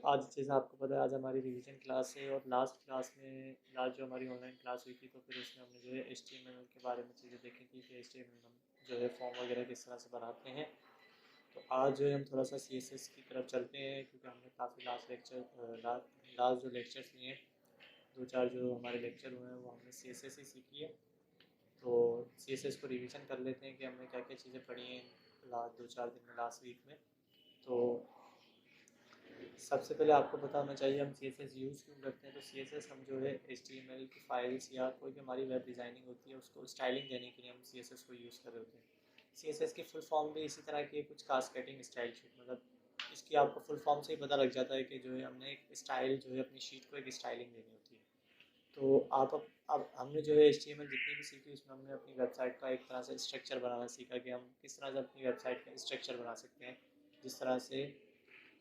आज जैसे आपको पता है आज हमारी रिवीजन क्लास है और लास्ट क्लास में लास्ट जो हमारी ऑनलाइन क्लास हुई थी तो फिर उसमें हमने जो है HTML के बारे में चीज़ें देखी थी कि HTML हम जो है फॉर्म वगैरह किस तरह से बनाते हैं। तो आज जो है हम थोड़ा सा CSS की तरफ चलते हैं क्योंकि हमने काफ़ी लास्ट जो लेक्चर्स लिए हैं, दो चार जो हमारे लेक्चर हुए हैं वो हमने CSS ही सीखी है। तो CSS को रिवीजन कर लेते हैं कि हमने क्या क्या चीज़ें पढ़ी हैं लास्ट दो चार दिन में लास्ट वीक में। तो सबसे पहले आपको पता होना चाहिए हम CSS यूज़ क्यों करते हैं। तो CSS हम जो है HTML की फाइल्स या कोई भी हमारी वेब डिज़ाइनिंग होती है उसको स्टाइलिंग देने के लिए हम CSS को यूज़ कर रहे होते हैं। CSS की फुल फॉर्म भी इसी तरह की कुछ कास्केटिंग स्टाइल शीट, मतलब इसकी आपको फुल फॉर्म से ही पता लग जाता है कि जो है हमने एक स्टाइल जो है अपनी शीट को एक स्टाइलिंग देनी होती है। तो आप अब हमने जो है HTML जितनी भी सीखी उसमें हमने अपनी वेबसाइट का एक तरह से स्ट्रक्चर बनाना सीखा कि हम किस तरह से अपनी वेबसाइट का स्ट्रक्चर बना सकते हैं। जिस तरह से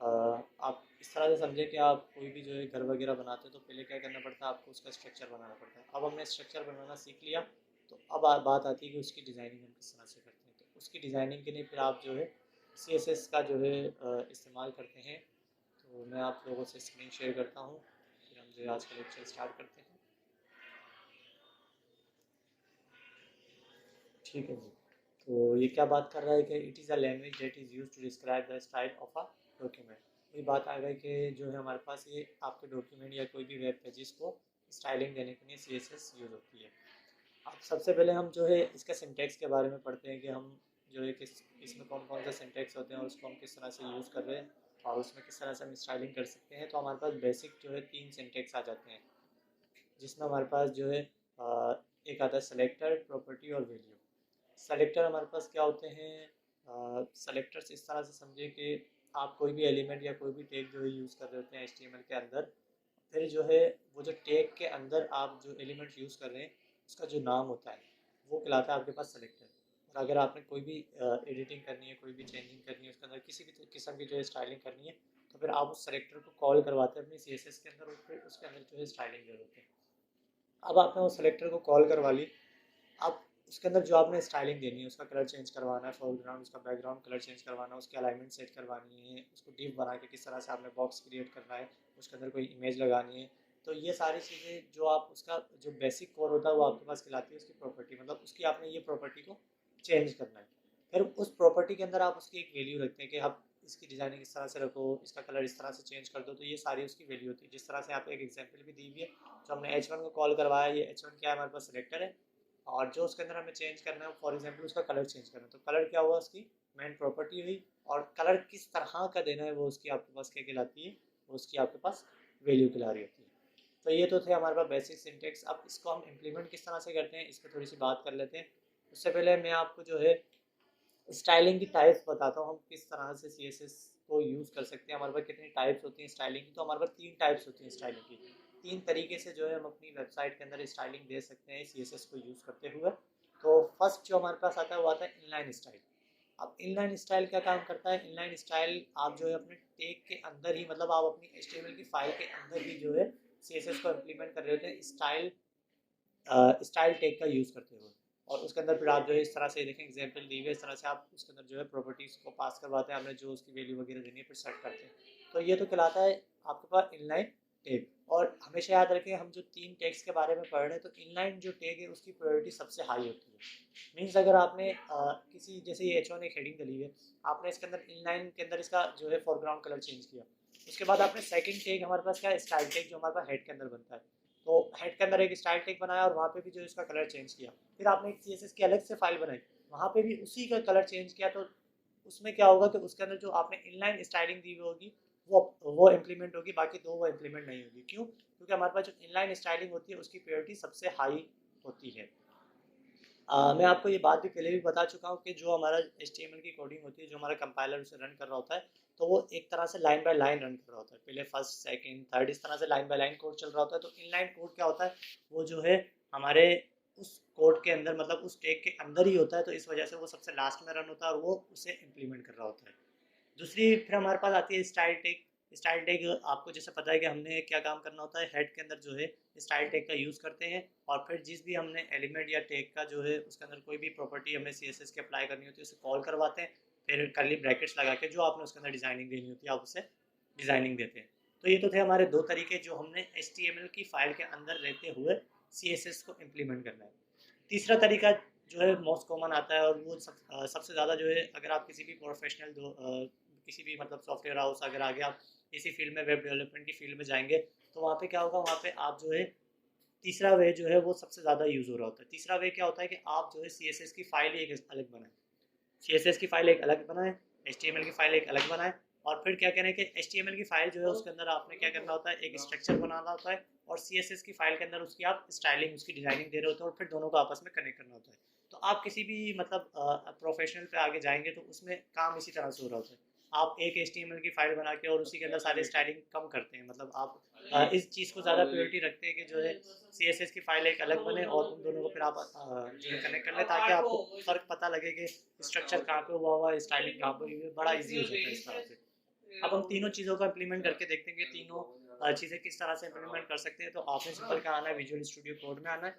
आप इस तरह से समझें कि आप कोई भी जो है घर वगैरह बनाते हैं तो पहले क्या करना पड़ता है, आपको उसका स्ट्रक्चर बनाना पड़ता है। अब हमने स्ट्रक्चर बनाना सीख लिया तो अब बात आती है कि उसकी डिज़ाइनिंग हम किस तरह से करते हैं। तो उसकी डिज़ाइनिंग के लिए फिर आप जो है CSS का जो है इस्तेमाल करते हैं। तो मैं आप लोगों से स्क्रीन शेयर करता हूँ, फिर हम जो है आज का लेक्चर स्टार्ट करते हैं। ठीक है जी। तो ये क्या बात कर रहा है कि it is a language that is use to describe the style of a document. ये बात आ गई कि जो है हमारे पास ये आपके डॉक्यूमेंट या कोई भी वेब पेजेस को स्टाइलिंग देने के लिए CSS यूज़ होती है। अब सबसे पहले हम जो है इसका सिंटैक्स के बारे में पढ़ते हैं कि हम जो है किस इसमें कौन कौन से सिंटैक्स होते हैं और उसको हम किस तरह से यूज़ कर रहे हैं और उसमें किस तरह से हम स्टाइलिंग कर सकते हैं। तो हमारे पास बेसिक जो है 3 सिंटैक्स आ जाते हैं, जिसमें हमारे पास जो है एक आता है सेलेक्टर, प्रॉपर्टी और वैल्यू। सेलेक्टर हमारे पास क्या होते हैं, सेलेक्टर्स इस तरह से समझे कि आप कोई भी एलिमेंट या कोई भी टैग जो है यूज़ कर रहे होते हैं HTML के अंदर, फिर जो है वो जो टैग के अंदर आप जो एलिमेंट यूज़ कर रहे हैं उसका जो नाम होता है वो कहलाता है आपके पास सेलेक्टर। और अगर आपने कोई भी एडिटिंग करनी है, कोई भी चेंजिंग करनी है उसके अंदर किसी भी किस्म की जो है स्टाइलिंग करनी है तो फिर आप उस सेलेक्टर को कॉल करवाते हैं अपनी CSS के अंदर और फिर उसके अंदर जो है स्टाइलिंग दे देते हैं। अब आपने उस सेलेक्टर को कॉल करवा ली। अब उसके अंदर जो आपने स्टाइलिंग देनी है, उसका कलर चेंज करवाना है, फोरग्राउंड उसका बैकग्राउंड कलर चेंज करवाना है, उसकी अलाइनमेंट सेट करवानी है, उसको डिव बना के किस तरह से आपने बॉक्स क्रिएट करना है, उसके अंदर कोई इमेज लगानी है। तो ये सारी चीज़ें जो आप उसका जो बेसिक कोड होता है वो आपके पास खिलाती है उसकी प्रॉपर्टी, मतलब उसकी आपने ये प्रॉपर्टी को चेंज करना है। फिर उस प्रॉपर्टी के अंदर आप उसकी एक वैल्यू रखते हैं कि आप इसकी डिज़ाइनिंग इस तरह से रखो, इसका कलर इस तरह से चेंज कर दो। तो ये सारी उसकी वैल्यू होती है। जिस तरह से आप एक एग्जाम्पल भी दी हुई है, जो हमने H1 को कॉल करवाया, ये H1 क्या है, हमारे पास सेलेक्टर है और जो उसके अंदर हमें चेंज करना है फॉर एग्जांपल उसका कलर चेंज करना है। तो कलर क्या हुआ, उसकी मेन प्रॉपर्टी हुई। और कलर किस तरह का देना है वो उसकी आपके पास क्या कहलाती है, वो उसकी आपके पास वैल्यू कहला रही होती है। तो ये तो थे हमारे पास बेसिक सिंटेक्स। अब इसको हम इम्प्लीमेंट किस तरह से करते हैं इस पर थोड़ी सी बात कर लेते हैं। उससे पहले मैं आपको जो है स्टाइलिंग की टाइप्स बताता हूँ, हम किस तरह से CSS को यूज़ कर सकते हैं। हमारे पास कितनी टाइप्स होती हैं स्टाइलिंग की, तो हमारे पास 3 टाइप्स होती हैं स्टाइलिंग की। 3 तरीके से जो है हम अपनी वेबसाइट के अंदर स्टाइलिंग दे सकते हैं CSS को यूज़ करते हुए। तो फर्स्ट जो हमारे पास आता है वो आता है इनलाइन स्टाइल। अब इनलाइन स्टाइल क्या काम करता है, इनलाइन स्टाइल आप जो है अपने टैग के अंदर ही, मतलब आप अपनी HTML की फाइल के अंदर ही जो है CSS को इम्प्लीमेंट कर रहे होते हैं स्टाइल स्टाइल टैग का यूज़ करते हुए। और उसके अंदर फिर आप जो है इस तरह से देखें एग्जांपल दी हुई है, इस तरह से आप उसके अंदर जो है प्रॉपर्टीज़ को पास करवाते हैं, हमने जो उसकी वैल्यू वगैरह देनी है फिर सेट करते हैं। तो ये तो कहलाता है आपके पास इनलाइन टैग। और हमेशा याद रखें हम जो 3 टैग्स के बारे में पढ़ रहे हैं तो इनलाइन जो टैग है उसकी प्रायोरिटी सबसे हाई होती है। मीन्स अगर आपने किसी जैसे ये H1 एक हेडिंग डली है, आपने इसके अंदर इनलाइन के अंदर इसका जो है फोरग्राउंड कलर चेंज किया, उसके बाद आपने सेकंड टैग हमारे पास क्या है, स्टाइल टैग, जो हमारे पास हेड के अंदर बनता है। तो हेड के अंदर एक स्टाइल टैग बनाया और वहाँ पे भी जो इसका कलर चेंज किया। फिर आपने एक CSS की अलग से फाइल बनाई, वहाँ पे भी उसी का कलर चेंज किया। तो उसमें क्या होगा कि उसके अंदर जो आपने इनलाइन स्टाइलिंग दी हुई होगी वो इम्प्लीमेंट होगी, बाकी दो वो इम्प्लीमेंट नहीं होगी। क्यों? क्योंकि हमारे पास जो इनलाइन स्टाइलिंग होती है उसकी प्रायोरिटी सबसे हाई होती है। मैं आपको ये बात भी पहले भी बता चुका हूँ कि जो हमारा HTML की कोडिंग होती है, जो हमारा कंपाइलर उसे रन कर रहा होता है, तो वो एक तरह से लाइन बाय लाइन रन कर रहा होता है। पहले फर्स्ट सेकंड थर्ड इस तरह से लाइन बाय लाइन कोड चल रहा होता है। तो इनलाइन कोड क्या होता है, वो जो है हमारे उस कोड के अंदर, मतलब उस टैग के अंदर ही होता है। तो इस वजह से वो सबसे लास्ट में रन होता है और वो उसे इम्प्लीमेंट कर रहा होता है। दूसरी फिर हमारे पास आती है स्टाइल टैग। स्टाइल टैग आपको जैसे पता है कि हमने क्या काम करना होता है, हेड के अंदर जो है स्टाइल टैग का यूज़ करते हैं और फिर जिस भी हमने एलिमेंट या टैग का जो है उसके अंदर कोई भी प्रॉपर्टी हमें CSS की अप्लाई करनी होती है उसे कॉल करवाते हैं। फिर कर्ली ब्रैकेट्स लगा के जो आपने उसके अंदर डिज़ाइनिंग देनी होती है आप उसे डिज़ाइनिंग देते हैं। तो ये तो थे हमारे दो तरीके जो हमने HTML की फाइल के अंदर रहते हुए CSS को इम्प्लीमेंट करना है। तीसरा तरीका जो है मोस्ट कॉमन आता है और वो सबसे ज़्यादा जो है, अगर आप किसी भी प्रोफेशनल किसी भी मतलब सॉफ्टवेयर हाउस अगर आगे आप इसी फील्ड में वेब डेवलपमेंट की फील्ड में जाएंगे तो वहाँ पे क्या होगा, वहाँ पे आप जो है तीसरा वे जो है वो सबसे ज़्यादा यूज़ हो रहा होता है। तीसरा वे क्या होता है कि आप जो है CSS की फाइल ही एक अलग बनाएं, CSS की फाइल एक अलग बनाएं, HTML की फाइल एक अलग बनाएं, और फिर क्या करें कि HTML की फाइल जो है उसके अंदर आपने क्या करना होता है, एक स्ट्रक्चर बनाना होता है, और CSS की फाइल के अंदर उसकी आप स्टाइलिंग उसकी डिजाइनिंग दे रहे होते हैं, और फिर दोनों को आपस में कनेक्ट करना होता है। तो आप किसी भी मतलब प्रोफेशनल पे आगे जाएंगे तो उसमें काम इसी तरह से हो रहा होता है। आप एक HTML की फाइल बना के और उसी के अंदर सारे स्टाइलिंग कम करते हैं, मतलब आप इस चीज़ को ज़्यादा प्रायोरिटी रखते हैं कि जो है CSS की फाइल एक अलग बने और उन दोनों को फिर आप जो है कनेक्ट कर लें, ताकि आपको फ़र्क पता लगे कि स्ट्रक्चर कहाँ पे हुआ हुआ है, स्टाइलिंग कहाँ पे हुई है, बड़ा ईजी हो जाता है इस तरह से। अब हम तीनों चीज़ों को इम्प्लीमेंट करके देखते हैं कि तीनों चीज़ें किस तरह से इम्प्लीमेंट कर सकते हैं। तो आपने सिंपल का आना है, विजुअल स्टूडियो कोड में आना है।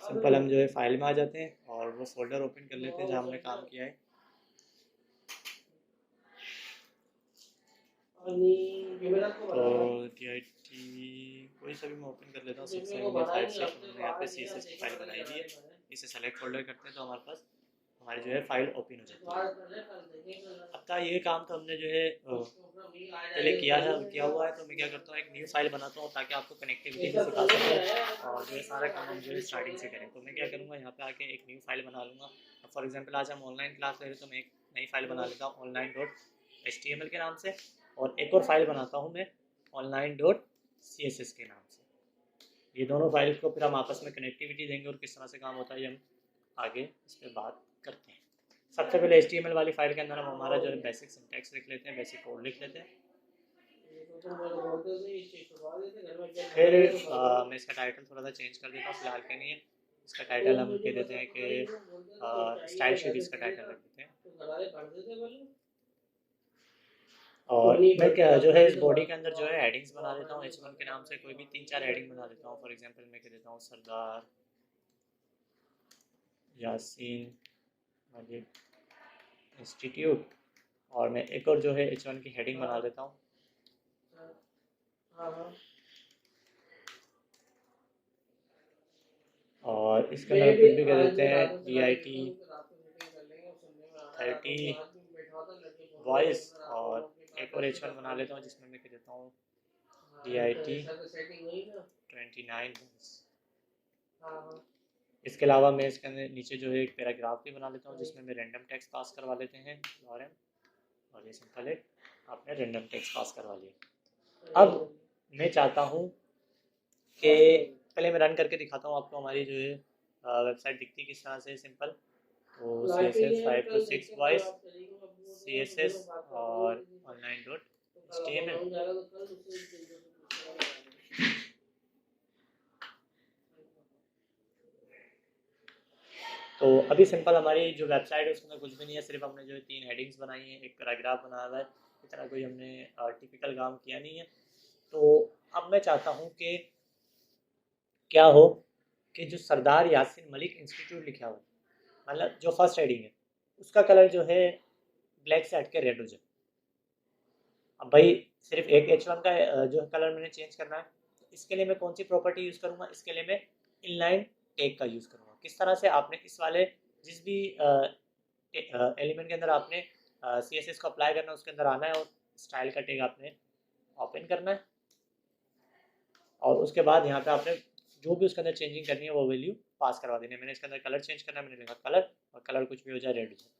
सिंपल हम जो है फाइल में आ जाते हैं और वो फोल्डर ओपन कर लेते हैं जहाँ हमने काम किया है। तो DIT कोई सा भी मैं ओपन कर लेता हूँ, 675 हमने यहाँ पे CSS की फाइल बनाई हुई है। इसे सेलेक्ट फोल्डर करते हैं तो हमारे पास हमारी जो है फाइल ओपन हो जाती है। अब का ये काम तो हमने जो है पहले किया हुआ है, तो मैं क्या करता हूँ एक न्यू फाइल बनाता हूँ ताकि आपको कनेक्टिविटी भी सिखा सकें और जो है सारा काम हम जो है स्टार्टिंग से करें। तो मैं क्या करूँगा, यहाँ पे आके एक न्यू फाइल बना लूँगा। फॉर एग्जाम्पल आज हम ऑनलाइन क्लास ले रहे तो मैं एक नई फाइल बना लेता हूँ online.html के नाम से, और एक और फाइल बनाता हूँ मैं online.css के नाम से। ये दोनों फाइल को फिर हम आपस में कनेक्टिविटी देंगे और किस तरह से काम होता है ये हम आगे इस पर बात करते हैं। सबसे पहले HTML वाली फाइल के अंदर हम हमारा जो है बेसिक सिंटैक्स लिख लेते हैं, बेसिक कोड लिख लेते हैं। फिर मैं इसका टाइटल थोड़ा सा चेंज कर देता हूँ, फिलहाल के लिए इसका टाइटल हम कह देते हैं कि स्टाइल शीट इसका टाइटल रख देते हैं। और मैं क्या जो है इस बॉडी के अंदर जो है हेडिंग्स बना देता हूँ H1 के नाम से, कोई भी 3-4 हेडिंग बना देता हूँ। फॉर एग्जांपल मैं कह देता हूँ सरदार यासीन मलिक इंस्टीट्यूट, और मैं एक और जो है H1 की हेडिंग बना देता हूँ। और इसके अंदर हम कुछ भी कह देते हैं DIT 30 वॉइस, और एक और H1 बना लेता हूँ जिसमें मैं कह देता हूँ DIT 29 वॉइस। इसके अलावा मैं इसके अंदर नीचे जो है एक पैराग्राफ भी बना लेता हूँ जिसमें मैं रैंडम टेक्स्ट पास करवा लेते हैं और ये सिंपल है, आपने रैंडम टेक्स्ट पास करवा लिया। अब मैं चाहता हूँ कि पहले मैं रन करके दिखाता हूँ आपको हमारी जो है वेबसाइट दिखती है किस तरह से। सिंपल तो CSS 5 to 6 वॉइस CSS और online.html। तो अभी सिंपल हमारी जो वेबसाइट है उसके अंदर कुछ भी नहीं है, सिर्फ हमने जो है 3 हेडिंग्स बनाई हैं, एक पैराग्राफ बनाया हुआ है, इतना कोई हमने टिपिकल काम किया नहीं है। तो अब मैं चाहता हूँ कि क्या हो कि जो सरदार यासीन मलिक इंस्टीट्यूट लिखा हुआ है, मतलब जो फर्स्ट हेडिंग है उसका कलर जो है ब्लैक से हट के रेड हो जाए। अब भाई सिर्फ एक H1 का जो कलर मैंने चेंज करना है, तो इसके लिए मैं कौन सी प्रॉपर्टी यूज़ करूँगा, इसके लिए मैं इनलाइन टैग का यूज़ करूँगा। किस तरह से, आपने इस वाले जिस भी एलिमेंट के अंदर आपने CSS को अप्लाई करना है उसके अंदर आना है और स्टाइल का टैग आपने ओपन करना है, और उसके बाद यहाँ पे आपने जो भी उसके अंदर चेंजिंग करनी है वो वैल्यू पास करवा देनी है। मैंने इसके अंदर कलर चेंज करना है, मैंने लिखा कलर, और कलर कुछ भी हो जाए रेड हो जाए।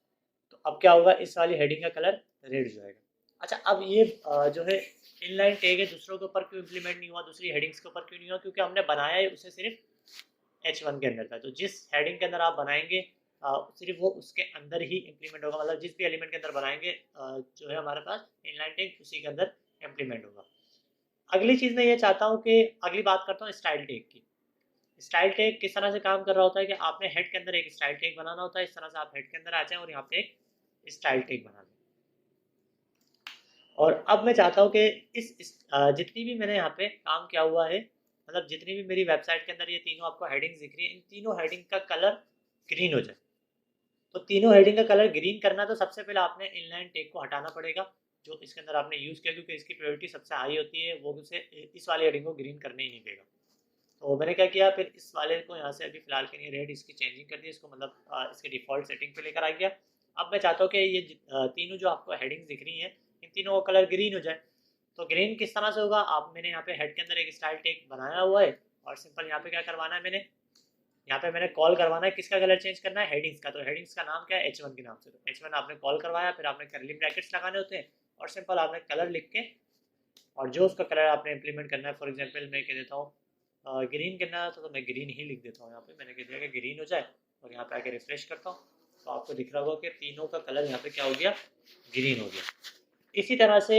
तो अब क्या होगा, इस वाली हेडिंग का कलर रेड हो जाएगा। अच्छा, अब ये जो है इनलाइन टैग है दूसरों के ऊपर क्यों इम्प्लीमेंट नहीं हुआ, दूसरी हेडिंग्स के ऊपर क्यों नहीं हुआ, क्योंकि हमने बनाया है उसे सिर्फ H1 के अंदर था। तो जिस हेडिंग के अंदर आप बनाएंगे सिर्फ वो उसके अंदर ही इम्प्लीमेंट होगा, मतलब जिस भी एलिमेंट के अंदर बनाएंगे जो है हमारे पास इनलाइन टैग उसी के अंदर इम्प्लीमेंट होगा। अगली चीज़ मैं ये चाहता हूँ कि अगली बात करता हूँ स्टाइल टैग की। स्टाइल टैग किस तरह से काम कर रहा होता है कि आपने हेड के अंदर एक स्टाइल टैग बनाना होता है। इस तरह से आप हेड के अंदर आ जाएं और यहाँ पे एक स्टाइल टैग बना लें, और अब मैं चाहता हूँ कि जितनी भी मैंने यहाँ पे काम किया हुआ है, मतलब जितनी भी मेरी वेबसाइट के अंदर ये तीनों आपको हेडिंग्स दिख रही है, इन तीनों हेडिंग का कलर ग्रीन हो जाए। तो तीनों हेडिंग का कलर ग्रीन करना, तो सबसे पहले आपने इनलाइन टैग को हटाना पड़ेगा जो इसके अंदर आपने यूज़ किया, क्योंकि इसकी प्रायोरिटी सबसे हाई होती है, वो उसे इस वाले हेडिंग को ग्रीन करने ही नहीं देगा। तो मैंने क्या किया, फिर इस वाले को यहाँ से अभी फिलहाल के लिए रेड इसकी चेंजिंग कर दी, इसको मतलब इसके डिफ़ॉल्ट सेटिंग पे लेकर आ गया। अब मैं चाहता हूँ कि ये तीनों जो आपको हेडिंग्स दिख रही हैं, इन तीनों का कलर ग्रीन हो जाए। तो ग्रीन किस तरह से होगा, आप मैंने यहाँ पे हेड के अंदर एक स्टाइल टैग बनाया हुआ है, और सिंपल यहाँ पे क्या करवाना है, मैंने यहाँ पे मैंने कॉल करवाना है, किसका कलर चेंज करना है, हेडिंग्स का। तो हेडिंग्स का नाम क्या है, H1 के नाम से। तो H1 आपने कॉल करवाया, फिर आपने करली ब्रैकेट्स लगाने होते हैं, और सिंपल आपने कलर लिख के, और जो उसका कलर आपने इम्प्लीमेंट करना है, फॉर एग्जाम्पल मैं कह देता हूँ ग्रीन करना है, तो मैं ग्रीन ही लिख देता हूँ। यहाँ पे मैंने कह दिया कि ग्रीन हो जाए, और यहाँ पे आके रिफ्रेश करता हूँ, तो आपको दिख रहा होगा कि तीनों का कलर यहाँ पे क्या हो गया, ग्रीन हो गया। इसी तरह से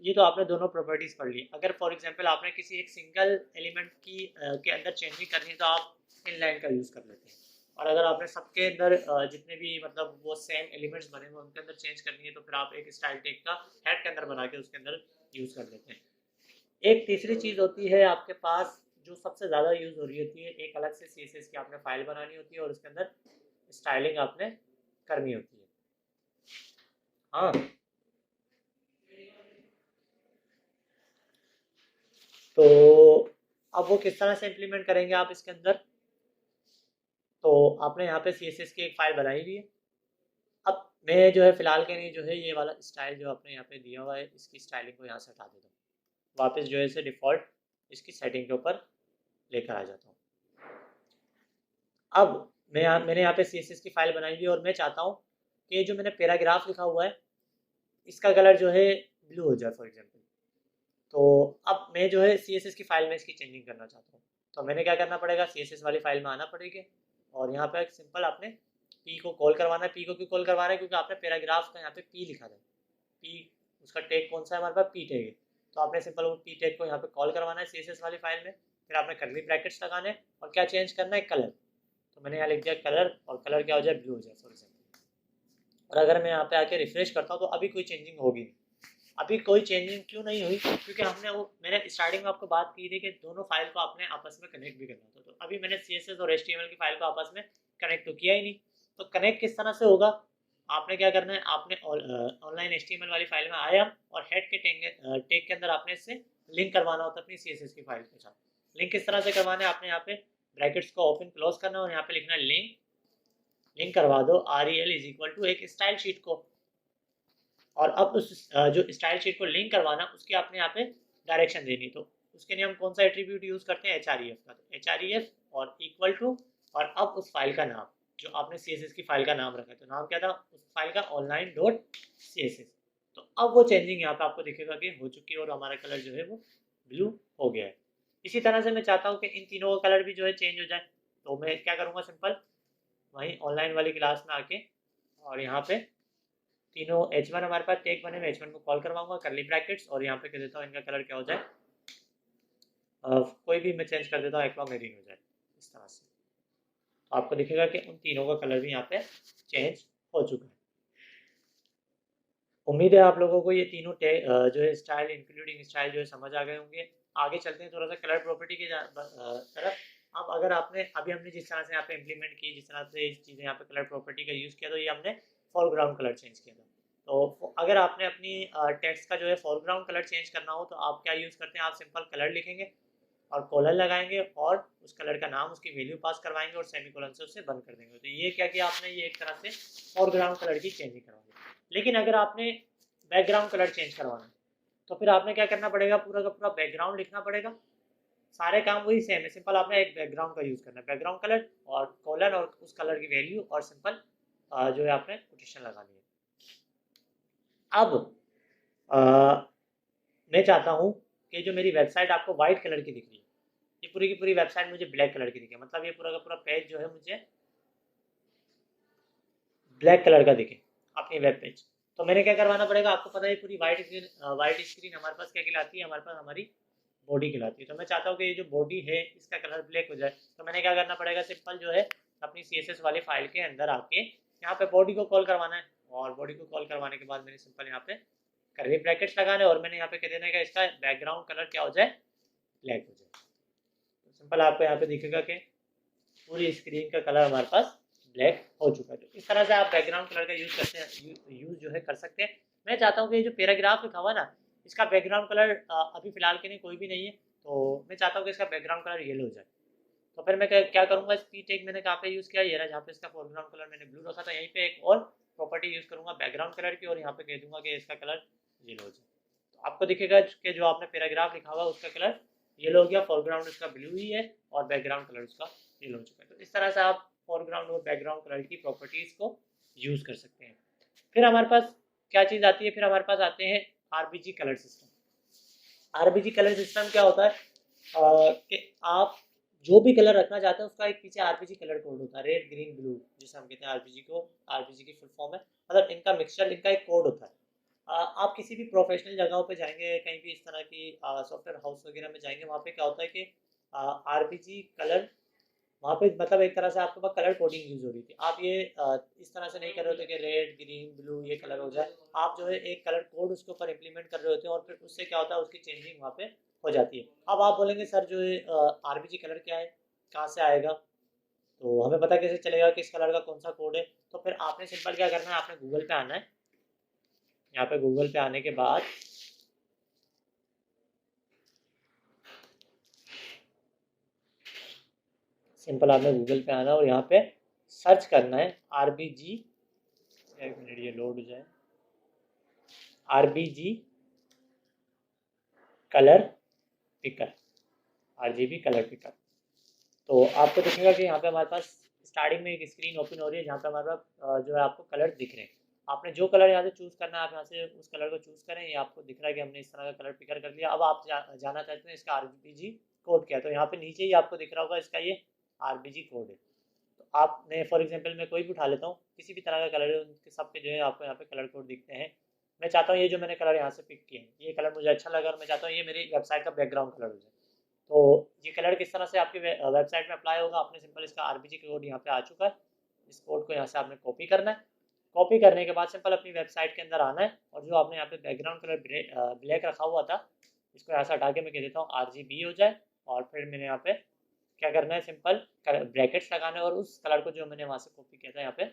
ये तो आपने दोनों प्रॉपर्टीज़ पढ़ ली। अगर फॉर एग्जांपल आपने किसी एक सिंगल एलिमेंट की के अंदर चेंजिंग करनी है, तो आप इनलाइन का यूज़ कर लेते हैं। और अगर आपने सबके अंदर जितने भी मतलब वो सेम एलिमेंट्स बने हुए उनके अंदर चेंज करनी है, तो फिर आप एक स्टाइल टैग का हेड के अंदर बना के उसके अंदर यूज़ कर लेते हैं। एक तीसरी चीज़ होती है आपके पास, जो सबसे ज़्यादा यूज़ हो रही होती है, एक अलग से CSS की आपने फाइल बनानी होती है, और उसके अंदर स्टाइलिंग आपने करनी होती है। हाँ, तो अब वो किस तरह से इम्प्लीमेंट करेंगे आप इसके अंदर, तो आपने यहाँ पे CSS की एक फाइल बनाई हुई है। अब मैं जो है फिलहाल के लिए जो है ये वाला स्टाइल जो आपने यहाँ पे दिया हुआ है, इसकी स्टाइलिंग को यहाँ से हटा देता हूँ, वापस जो है इसे डिफ़ॉल्ट इसकी सेटिंग के ऊपर लेकर आ जाता हूँ। अब मैंने यहाँ पे CSS की फाइल बनाई हुई है, और मैं चाहता हूँ कि जो मैंने पैराग्राफ लिखा हुआ है, इसका कलर जो है ब्लू हो जाए फॉर एग्जाम्पल। तो अब मैं जो है CSS की फाइल में इसकी चेंजिंग करना चाहता हूँ, तो मैंने क्या करना पड़ेगा, CSS वाली फाइल में आना पड़ेगा, और यहाँ पे सिंपल आपने पी को कॉल करवाना है। पी को क्यों कॉल करवा रहे हैं, क्योंकि आपने पैराग्राफ का यहाँ पे पी लिखा था, पी उसका टैग कौन सा है, हमारे पास पी टैग है। तो आपने सिंपल वो पी टैग को यहाँ पे कॉल करवाना है CSS वाली फाइल में, फिर आपने कर्ली ब्रैकेट्स लगाने हैं, और क्या चेंज करना है, कलर। तो मैंने यहाँ लिख दिया कलर, और कलर क्या हो जाए, ब्लू हो जाए फॉर एग्जाम्पल। और अगर मैं यहाँ पे आके रिफ्रेश करता हूँ, तो अभी कोई चेंजिंग होगी नहीं। अभी कोई चेंजिंग क्यों नहीं हुई, क्योंकि हमने वो मैंने स्टार्टिंग में आपको बात की थी कि दोनों फाइल को आपने आपस में कनेक्ट भी करना था। तो अभी मैंने CSS और HTML की फाइल को आपस में कनेक्ट तो किया ही नहीं। तो कनेक्ट किस तरह से होगा, आपने क्या करना है, आपने ऑनलाइन HTML वाली फाइल में आया, और हेड के टैग के अंदर आपने इससे लिंक करवाना होता है अपनी CSS की फाइल के साथ। लिंक किस तरह से करवाना है, आपने यहाँ पे ब्रैकेट्स को ओपन क्लोज करना है, और यहाँ पे लिखना है लिंक, लिंक करवा दो REL इज इक्वल टू एक स्टाइल शीट को। और अब उस जो स्टाइल शीट को लिंक करवाना, उसकी आपने यहाँ पे डायरेक्शन देनी। तो उसके लिए हम कौन सा एट्रीब्यूट यूज़ करते हैं, HREF का। तो HREF और इक्वल टू, और अब उस फाइल का नाम, जो आपने CSS की फाइल का नाम रखा है, तो नाम क्या था उस फाइल का, online.css। तो अब वो चेंजिंग यहाँ पे आपको दिखेगा कि हो चुकी है, और हमारा कलर जो है वो ब्लू हो गया है। इसी तरह से मैं चाहता हूँ कि इन तीनों का कलर भी जो है चेंज हो जाए, तो मैं क्या करूँगा, सिंपल वहीं ऑनलाइन वाली क्लास में आके, और यहाँ पे तीनों H1 हमारे पास टैग बने, मैं H1 को कॉल करवाऊंगा, करली ब्रैकेट्स, और यहाँ पे कह देता हूँ इनका कलर क्या हो जाए, कोई भी मैं चेंज कर देता हूँ, एक्वामेरीन हो जाए, इस तरह से। तो आपको दिखेगा कि उन तीनों का कलर भी यहाँ पे चेंज हो चुका है। उम्मीद है आप लोगों को ये तीनों टैग जो है स्टाइल इंक्लूडिंग स्टाइल जो है समझ आ गए होंगे। आगे चलते हैं थोड़ा सा कलर प्रॉपर्टी के तरफ। अब अगर आपने अभी हमने जिस तरह से यहाँ पे इम्प्लीमेंट की, जिस तरह से इस चीज़ें यहाँ पे कलर प्रॉपर्टी का यूज़ किया, तो ये हमने फोरग्राउंड कलर चेंज किया था। तो अगर आपने अपनी टेक्स्ट का जो है फोरग्राउंड कलर चेंज करना हो, तो आप क्या यूज़ करते हैं, आप सिंपल कलर लिखेंगे और कॉलर लगाएंगे, और उस कलर का नाम, उसकी वैल्यू पास करवाएंगे, और सेमीकोलन से उसे बंद कर देंगे। तो ये क्या किया आपने, ये एक तरह से फोरग्राउंड कलर की चेंजिंग करवा दी। लेकिन अगर आपने बैकग्राउंड कलर चेंज करवाना है, तो फिर आपने क्या करना पड़ेगा, पूरा का पूरा बैकग्राउंड लिखना पड़ेगा। सारे काम वही सेम है, सिंपल आपने एक बैकग्राउंड का यूज़ करना है, बैकग्राउंड कलर और कॉलर और उस कलर की वैल्यू, और सिंपल जो है आपने कोटेशन लगानी है। अब आ, मैं चाहता हूँ कि जो मेरी वेबसाइट आपको व्हाइट कलर की दिख रही है, ये पूरी की पूरी वेबसाइट मुझे ब्लैक कलर की दिखे, मतलब ये पूरा का पूरा पेज जो है मुझे ब्लैक कलर का दिखे, अपनी वेब पेज। तो मैंने क्या करवाना पड़ेगा, आपको पता है पूरी व्हाइट स्क्रीन हमारे पास क्या कहलाती है, हमारे पास हमारी बॉडी कहलाती है। तो मैं चाहता हूँ कि ये जो बॉडी है इसका कलर ब्लैक हो जाए। तो मैंने क्या करना पड़ेगा, सिंपल जो है अपनी CSS वाली फाइल के अंदर आके यहाँ पे बॉडी को कॉल करवाना है, और बॉडी को कॉल करवाने के बाद मैंने सिंपल यहाँ पे कर्ली ब्रैकेट्स लगाने और मैंने यहाँ पे कह देना है कि इसका बैकग्राउंड कलर क्या हो जाए, ब्लैक हो जाए। तो सिंपल आपको यहाँ पे दिखेगा कि पूरी स्क्रीन का कलर हमारे पास ब्लैक हो चुका है। तो इस तरह से आप बैकग्राउंड कलर का यूज़ करते हैं, यूज़ जो है कर सकते हैं। मैं चाहता हूँ कि ये जो पैराग्राफ लिखा हुआ ना, इसका बैकग्राउंड कलर अभी फ़िलहाल के लिए कोई भी नहीं है, तो मैं चाहता हूँ कि इसका बैकग्राउंड कलर येलो हो जाए। तो फिर मैं क्या करूँगा, स्पीड टैग मैंने कहाँ पे यूज़ किया, ये रहा जहाँ पे इसका फोरग्राउंड कलर मैंने ब्लू रखा था, यहीं पे एक और प्रॉपर्टी यूज़ करूँगा बैकग्राउंड कलर की और यहाँ पे कह दूँगा कि इसका कलर येलो हो जाए। तो आपको दिखेगा कि जो आपने पैराग्राफ लिखा हुआ उसका कलर येलो हो गया, फोरग्राउंड उसका ब्लू ही है और बैकग्राउंड कलर उसका येलो हो चुका है। तो इस तरह से आप फोरग्राउंड और बैकग्राउंड कलर की प्रॉपर्टीज़ को यूज़ कर सकते हैं। फिर हमारे पास क्या चीज़ आती है, फिर हमारे पास आते हैं RBG colour system. RBG colour system क्या होता है कि आप जो भी कलर रखना चाहते हैं उसका एक पीछे आरबीजी कलर कोड होता है, रेड ग्रीन ब्लू जिसे हम कहते हैं आरबीजी को, आरबीजी की फुल फॉर्म है, मतलब इनका मिक्सचर, इनका एक कोड होता है। आप किसी भी प्रोफेशनल जगहों पे जाएंगे, कहीं भी इस तरह की सॉफ्टवेयर हाउस वगैरह में जाएंगे, वहाँ पे क्या होता है कि आरबीजी कलर वहाँ पे मतलब एक तरह से आपके पास कलर कोडिंग यूज हो रही थी। आप ये इस तरह से नहीं कर रहे होते कि रेड ग्रीन ब्लू ये कलर हो जाए, आप जो है एक कलर कोड उसके ऊपर इम्प्लीमेंट कर रहे होते हैं और फिर उससे क्या होता है उसकी चेंजिंग वहाँ पे हो जाती है। अब आप बोलेंगे सर जो है आरबीजी कलर क्या है, कहाँ से आएगा, तो हमें पता कैसे चलेगा कि इस कलर का कौन सा कोड है। तो फिर आपने सिंपल क्या करना है, आपने गूगल पे आना है। यहाँ पे गूगल पे आने के बाद सिंपल आपने गूगल पे आना और यहाँ पे सर्च करना है आरबीजी, एक मिनट ये लोड हो जाए, RBG colour picker, RGB colour picker. तो आपको दिखेगा कि यहाँ पे हमारे पास स्टार्टिंग में एक स्क्रीन ओपन हो रही है जहाँ पे हमारे पास जो है आपको कलर दिख रहे हैं। आपने जो कलर यहाँ से चूज़ करना है आप यहाँ से उस कलर को चूज़ करें। ये आपको दिख रहा है कि हमने इस तरह का कलर पिकर कर लिया। अब आप जाना चाहते हैं इसका आरबीजी कोड क्या है, तो यहाँ पे नीचे ही आपको दिख रहा होगा इसका ये आरबीजी कोड है। तो आपने फॉर एग्जाम्पल मैं कोई भी उठा लेता हूँ, किसी भी तरह का कलर है उनके सबके जो है आपको यहाँ पे कलर कोड दिखते हैं। मैं चाहता हूँ ये जो मैंने कलर यहाँ से पिक किया है ये कलर मुझे अच्छा लगा और मैं चाहता हूँ ये मेरी वेबसाइट का बैकग्राउंड कलर हो जाए। तो ये कलर किस तरह से आपकी वेबसाइट में अप्लाई होगा, आपने सिंपल इसका आरबीजी कोड यहाँ पे आ चुका है, इस कोड को यहाँ से आपने कॉपी करना है। कॉपी करने के बाद सिंपल अपनी वेबसाइट के अंदर आना है और जो आपने यहाँ पे बैकग्राउंड कलर ब्लैक रखा हुआ था इसको यहाँ से हटा के मैं कह देता हूँ आरजीबी हो जाए। और फिर मैंने यहाँ पे क्या करना है, सिंपल ब्रैकेट्स लगाना है और उस कलर को जो मैंने वहाँ से कॉपी किया था यहाँ पे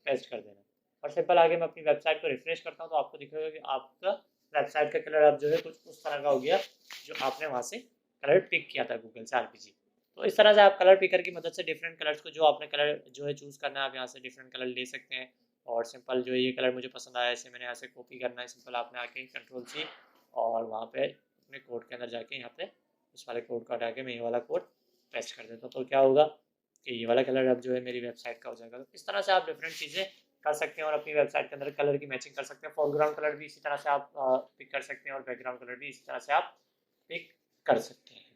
पेस्ट कर देना है। और सिंपल आगे मैं अपनी वेबसाइट को रिफ्रेश करता हूँ तो आपको दिखेगा कि आपका वेबसाइट का कलर अब जो है कुछ उस तरह का हो गया जो आपने वहाँ से कलर पिक किया था गूगल से आरबीजी। तो इस तरह से आप कलर पिकर की मदद से डिफरेंट कलर्स को जो आपने कलर जो है चूज़ करना है आप यहाँ से डिफरेंट कलर ले सकते हैं। और सिंपल जो है ये कलर मुझे पसंद आया इसे मैंने यहाँ से कॉपी करना है, सिंपल आपने आके कंट्रोल सी और वहाँ पे अपने कोड के अंदर जाके यहाँ पे इस वाले कोड को हटा के मैं ये वाला कोड पेस्ट कर देता हूँ। तो क्या होगा कि ये वाला कलर अब जो है मेरी वेबसाइट का हो जाएगा। तो इस तरह से आप डिफरेंट चीज़ें कर सकते हैं और अपनी वेबसाइट के अंदर कलर की मैचिंग कर सकते हैं। फोरग्राउंड कलर भी इसी तरह से आप पिक कर सकते हैं और बैकग्राउंड कलर भी इसी तरह से आप पिक कर सकते हैं।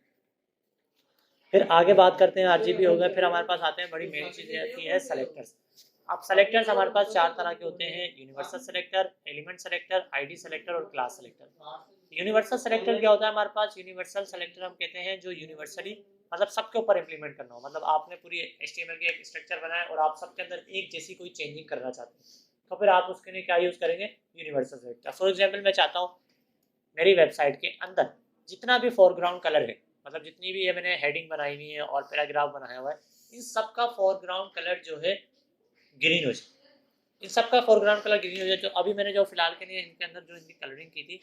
फिर आगे बात करते हैं, आरजीबी हो गया, फिर हमारे पास आते हैं बड़ी मेन चीज़ आती है सेलेक्टर्स। अब सेलेक्टर्स हमारे पास चार तरह के होते हैं, universal selector, element selector, ID selector और क्लास सेलेक्टर। यूनिवर्सल सेलेक्टर क्या होता है हमारे पास, यूनिवर्सल सेलेक्टर हम कहते हैं जो यूनिवर्सली मतलब सबके ऊपर इंप्लीमेंट करना हो, मतलब आपने पूरी HTML की एक स्ट्रक्चर बनाया और आप सबके अंदर एक जैसी कोई चेंजिंग करना चाहते हैं तो फिर आप उसके लिए क्या यूज़ करेंगे, यूनिवर्सल सेलेक्टर। फॉर एग्जाम्पल मैं चाहता हूँ मेरी वेबसाइट के अंदर जितना भी फोरग्राउंड कलर है, मतलब जितनी भी ये मैंने हेडिंग बनाई हुई है और पैराग्राफ बनाया हुआ है, इन सब का फोरग्राउंड कलर जो है ग्रीन हो जाए, इन सब का फोरग्राउंड कलर ग्रीन हो जाए। तो अभी मैंने जो फिलहाल के लिए इनके अंदर जो इनकी कलरिंग की थी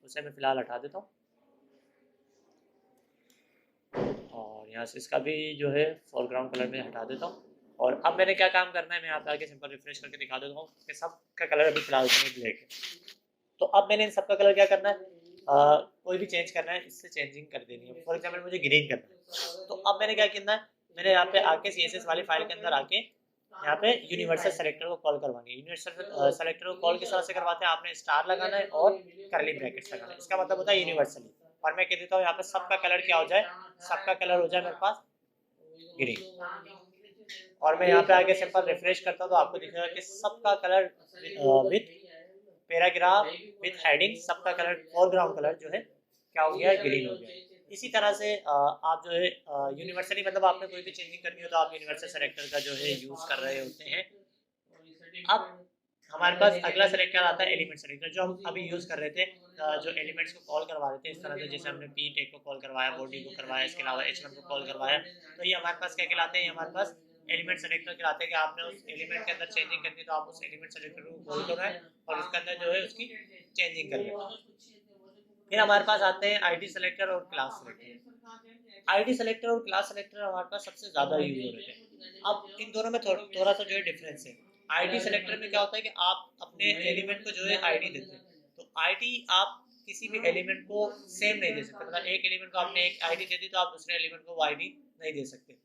उसे मैं फिलहाल हटा देता हूँ और यहाँ से इसका भी जो है फोरग्राउंड कलर में हटा देता हूँ। और अब मैंने क्या काम करना है, मैं यहाँ पे आके सिंपल रिफ्रेश करके दिखा देता हूँ कि सब का कलर अभी फिलहाल इसमें ब्लैक है। तो अब मैंने इन सबका कलर क्या करना है, कोई भी चेंज करना है, इससे चेंजिंग कर देनी है। फॉर एग्जाम्पल मुझे ग्रीन करना है तो अब मैंने क्या करना है, मैंने यहाँ पे आके CSS वाली फाइल के अंदर आके यहाँ पे यूनिवर्सल सेलेक्टर को कॉल करवानी है। यूनिवर्सल सेलेक्टर को कॉल किस तरह से करवाते हैं, आपने स्टार लगाना है और करली ब्रैकेट्स लगाना है, इसका मतलब होता है यूनिवर्सली। और मैं कह देता हूँ यहाँ पे सबका कलर क्या हो जाए, सबका कलर हो जाए मेरे पास ग्रीन। और मैं यहाँ पे आके सिंपल रिफ्रेश करता हूँ तो आपको दिखेगा कि सबका colour with paragraph with heading सबका कलर फोरग्राउंड कलर जो है क्या हो गया, ग्रीन हो गया। इसी तरह से आप जो है यूनिवर्सली मतलब आपने कोई भी चेंजिंग करनी हो तो आप यूनिवर्सल सेलेक्टर का जो है यूज़ कर रहे होते हैं। अब हमारे पास अगला सेलेक्टर आता है एलिमेंट सेलेक्टर, जो हम अभी यूज़ कर रहे थे, जो एलिमेंट्स को कॉल करवा रहे थे इस तरह से, जैसे हमने पी टेक को कॉल करवाया, बॉडी को करवाया, इसके अलावा H1 को कॉल करवाया, तो ये हमारे पास क्या कहलाते हैं, हमारे पास एलिमेंट सेलेक्टर कहलाते हैं कि आपने उस एलिमेंट के अंदर चेंजिंग करनी है तो आप उस एलिमेंट सेलेक्टर को कॉल कर रहे हैं और उसके अंदर जो है उसकी चेंजिंग कर रहे हैं। फिर हमारे पास आते हैं आईडी सेलेक्टर और क्लास सेलेक्टर। आईडी सेलेक्टर और क्लास सेलेक्टर हमारे पास सबसे ज़्यादा यूज हो रहे थे। अब इन दोनों में थोड़ा सा जो है डिफरेंस है। आईडी सेलेक्टर में क्या होता है कि आप अपने एलिमेंट को जो है आईडी देते हैं, तो आईडी आप किसी भी एलिमेंट को सेम नहीं दे सकते, मतलब एक एलिमेंट को आपने एक आईडी दे दी तो आप दूसरे एलिमेंट को वो आईडी नहीं दे सकते।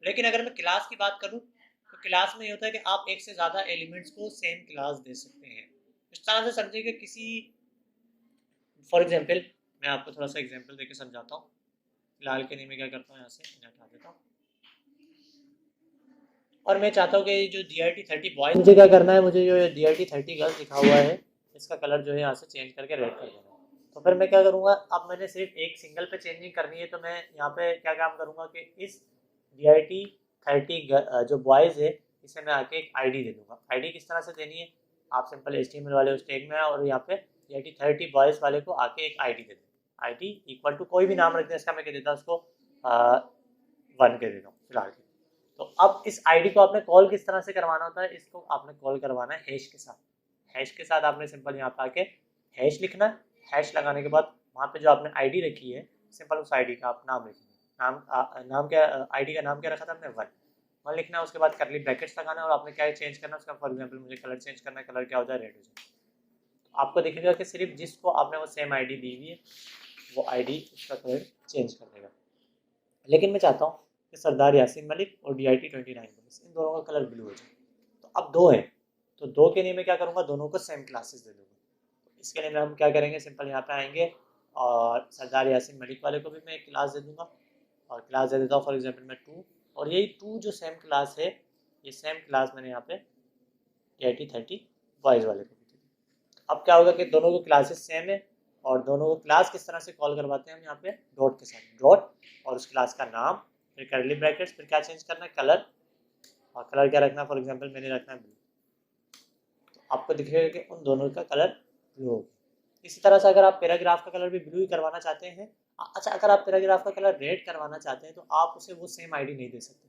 लेकिन अगर मैं क्लास की बात करूं तो क्लास में ये होता है कि आप एक से ज़्यादा एलिमेंट्स को सेम क्लास दे सकते हैं। इस तरह से समझिए कि किसी, फॉर एग्जाम्पल मैं आपको थोड़ा सा एग्जाम्पल देके समझाता हूँ। फिलहाल के लिए मैं क्या करता हूँ, यहाँ से इन्हें हटा देता हूँ और मैं चाहता हूँ कि जो DIT30 बॉयज, मुझे क्या करना है, मुझे जो DIT30 गर्ल्स लिखा हुआ है इसका कलर जो है यहाँ से चेंज करके रेड कर देना है। तो फिर मैं क्या करूँगा, अब मैंने सिर्फ एक सिंगल पे चेंजिंग करनी है, तो मैं यहाँ पे क्या काम करूँगा कि इस DIT30 जो बॉयज़ है इसे मैं आके एक ID दे दूँगा। ID किस तरह से देनी है, आप सिंपल HTML वाले उस टैग में है और यहाँ पे DIT30 बॉयज़ वाले को आके एक ID दे दें। ID इक्वल टू कोई भी नाम रख दें, इसका मैं कह देता हूँ उसको 1 कह देता हूँ फिलहाल। तो अब इस आईडी को आपने कॉल किस तरह से करवाना होता है, इसको आपने कॉल करवाना है हैश के साथ। हैश के साथ आपने सिंपल यहाँ पे आके हैश लिखना है। हैश लगाने के बाद वहाँ पे जो आपने आईडी रखी है, सिंपल उस आईडी का आप नाम लिखेंगे। नाम क्या, आईडी का नाम क्या रखा था हमने, 1 लिखना है। उसके बाद करली ब्रैकेट्स लगाना है और आपने क्या चेंज करना है उसका, फॉर एग्जाम्पल मुझे कलर चेंज करना है, कलर क्या हो जाए, रेड हो जाए। तो आपको दिखेगा कि सिर्फ जिसको आपने वो सेम आईडी दी हुई है वो आईडी उसका कलर चेंज कर देगा। लेकिन मैं चाहता हूँ कि सरदार यासीन मलिक और DIT29 इन दोनों का कलर ब्लू हो जाए। तो अब 2 है, तो 2 के लिए मैं क्या करूँगा, दोनों को सेम क्लासेस दे दूँगा। तो इसके लिए हम क्या करेंगे, सिंपल यहाँ पे आएंगे और सरदार यासीन मलिक वाले को भी मैं एक क्लास दे दूँगा और क्लास दे देता हूँ फॉर एग्जाम्पल मैं 2, और यही 2 जो सेम क्लास है, ये सेम क्लास मैंने यहाँ पे DIT30 बॉयज़ वाले को भी दे दी। अब क्या होगा कि दोनों को क्लासेस सेम है और दोनों को क्लास किस तरह से कॉल करवाते हैं हम यहाँ पे, डॉट के साथ, डॉट और उस क्लास का नाम, फिर करली ब्रैकेट्स, फिर क्या चेंज करना है, कलर, और कलर क्या रखना है, फॉर एग्जांपल मैंने रखना है ब्लू। तो आपको दिखेगा कि उन दोनों का कलर ब्लू होगा। इसी तरह से अगर आप पैराग्राफ का कलर भी ब्लू ही करवाना चाहते हैं, अच्छा अगर आप पैराग्राफ का कलर रेड करवाना चाहते हैं तो आप उसे वो सेम आईडी नहीं दे सकते।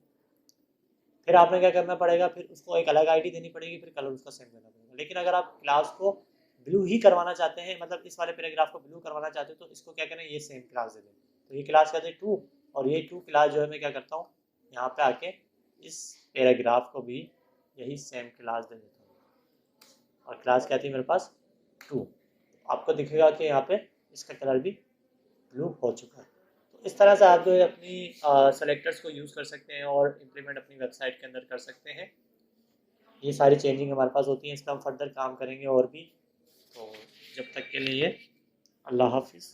फिर आपने क्या करना पड़ेगा, फिर उसको एक अलग आईडी देनी पड़ेगी, फिर कलर उसका सेम देना पड़ेगा। लेकिन अगर आप क्लास को ब्लू ही करवाना चाहते हैं, मतलब इस वाले पैराग्राफ को ब्लू करवाना चाहते हैं, तो इसको क्या करना है, ये सेम क्लास दे दें। तो ये क्लास कहते हैं 2 और ये 2 क्लास जो है मैं क्या करता हूँ, यहाँ पे आके इस पैराग्राफ को भी यही सेम क्लास दे देता हूँ और क्लास क्या थी मेरे पास 2। आपको दिखेगा कि यहाँ पे इसका कलर भी ब्लू हो चुका है। तो इस तरह से आप जो है अपनी सेलेक्टर्स को यूज़ कर सकते हैं और इम्प्लीमेंट अपनी वेबसाइट के अंदर कर सकते हैं। ये सारी चेंजिंग हमारे पास होती हैं, इस पर हम फर्दर काम करेंगे और भी। तो जब तक के लिए अल्लाह हाफिज़।